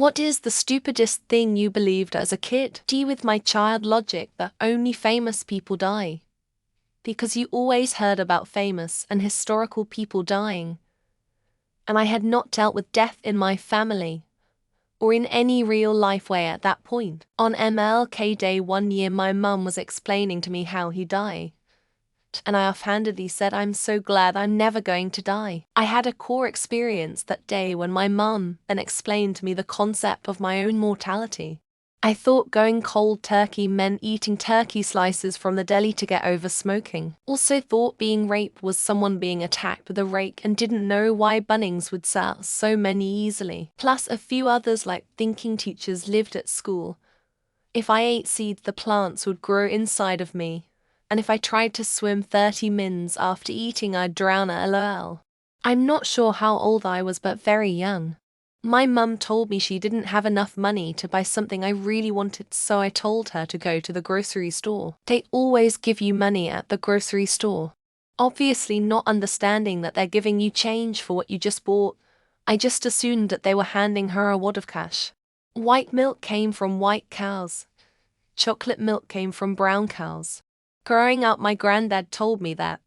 What is the stupidest thing you believed as a kid? D with my child logic that only famous people die. Because you always heard about famous and historical people dying. And I had not dealt with death in my family, or in any real life way at that point. On MLK Day one year my mum was explaining to me how he died. And I offhandedly said, I'm so glad I'm never going to die. I had a core experience that day when my mum then explained to me the concept of my own mortality. I thought going cold turkey meant eating turkey slices from the deli to get over smoking. Also thought being raped was someone being attacked with a rake and didn't know why Bunnings would sell so many easily. Plus a few others like thinking teachers lived at school. If I ate seeds the plants would grow inside of me. And if I tried to swim 30 mins after eating I'd drown lol. I'm not sure how old I was but very young. My mum told me she didn't have enough money to buy something I really wanted, so I told her to go to the grocery store. They always give you money at the grocery store. Obviously not understanding that they're giving you change for what you just bought, I just assumed that they were handing her a wad of cash. White milk came from white cows. Chocolate milk came from brown cows. Growing up my granddad told me that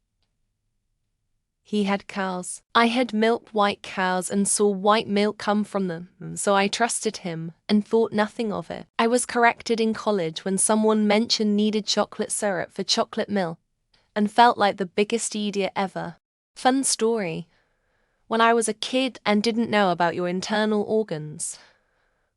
he had cows. I had milked white cows and saw white milk come from them, so I trusted him and thought nothing of it. I was corrected in college when someone mentioned needed chocolate syrup for chocolate milk and felt like the biggest idiot ever. Fun story. When I was a kid and didn't know about your internal organs,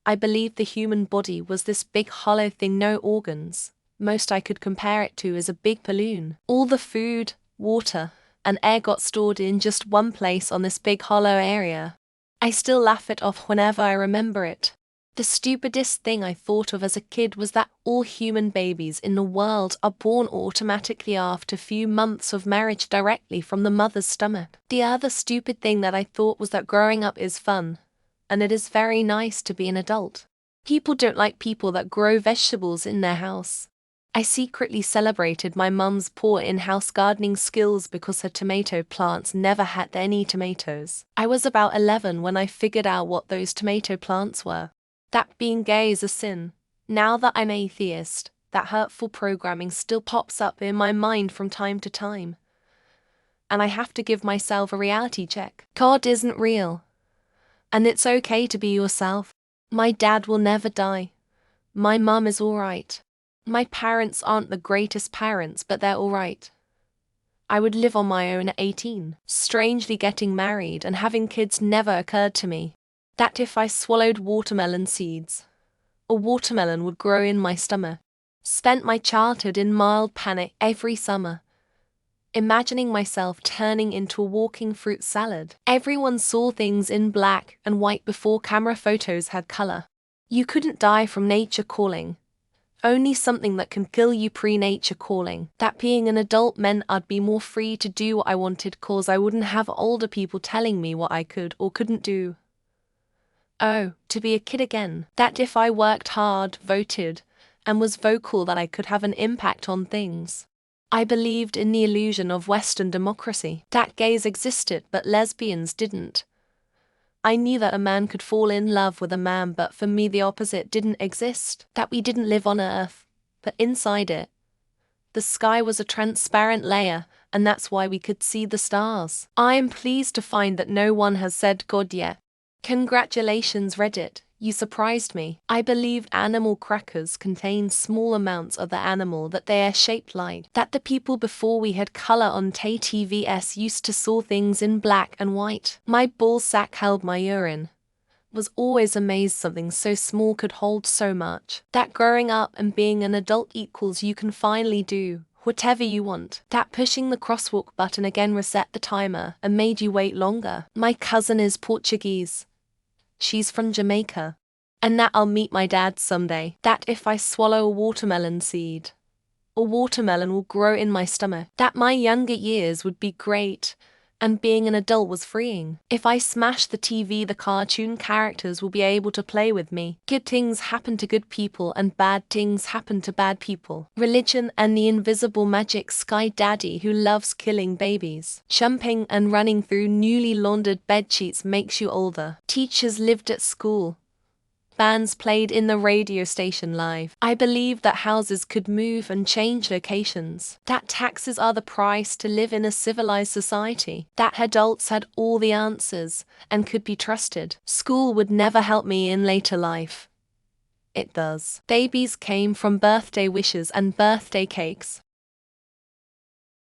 I believed the human body was this big hollow thing, no organs. Most I could compare it to is a big balloon. All the food, water, and air got stored in just one place on this big hollow area. I still laugh it off whenever I remember it. The stupidest thing I thought of as a kid was that all human babies in the world are born automatically after a few months of marriage directly from the mother's stomach. The other stupid thing that I thought was that growing up is fun, and it is very nice to be an adult. People don't like people that grow vegetables in their house. I secretly celebrated my mum's poor in-house gardening skills because her tomato plants never had any tomatoes. I was about 11 when I figured out what those tomato plants were. That being gay is a sin. Now that I'm atheist, that hurtful programming still pops up in my mind from time to time. And I have to give myself a reality check. God isn't real. And it's okay to be yourself. My dad will never die. My mum is alright. My parents aren't the greatest parents, but they're alright. I would live on my own at 18. Strangely, getting married and having kids never occurred to me. That if I swallowed watermelon seeds, a watermelon would grow in my stomach. Spent my childhood in mild panic every summer, imagining myself turning into a walking fruit salad. Everyone saw things in black and white before camera photos had color. You couldn't die from nature calling. Only something that can kill you pre-nature calling. That being an adult meant I'd be more free to do what I wanted cause I wouldn't have older people telling me what I could or couldn't do. Oh, to be a kid again. That if I worked hard, voted, and was vocal that I could have an impact on things. I believed in the illusion of Western democracy. That gays existed but lesbians didn't. I knew that a man could fall in love with a man, but for me the opposite didn't exist. That we didn't live on Earth, but inside it. The sky was a transparent layer, and that's why we could see the stars. I am pleased to find that no one has said God yet. Congratulations Reddit, you surprised me. I believed animal crackers contain small amounts of the animal that they are shaped like. That the people before we had color on TVS used to saw things in black and white. My ball sack held my urine. Was always amazed something so small could hold so much. That growing up and being an adult equals you can finally do whatever you want. That pushing the crosswalk button again reset the timer and made you wait longer. My cousin is Portuguese. She's from Jamaica. And that I'll meet my dad someday. That if I swallow a watermelon seed, a watermelon will grow in my stomach. That my younger years would be great, and being an adult was freeing. If I smash the TV, the cartoon characters will be able to play with me. Good things happen to good people and bad things happen to bad people. Religion and the invisible magic sky daddy who loves killing babies. Jumping and running through newly laundered bedsheets makes you older. Teachers lived at school. Bands played in the radio station live. I believed that houses could move and change locations. That taxes are the price to live in a civilized society. That adults had all the answers and could be trusted. School would never help me in later life. It does. Babies came from birthday wishes and birthday cakes.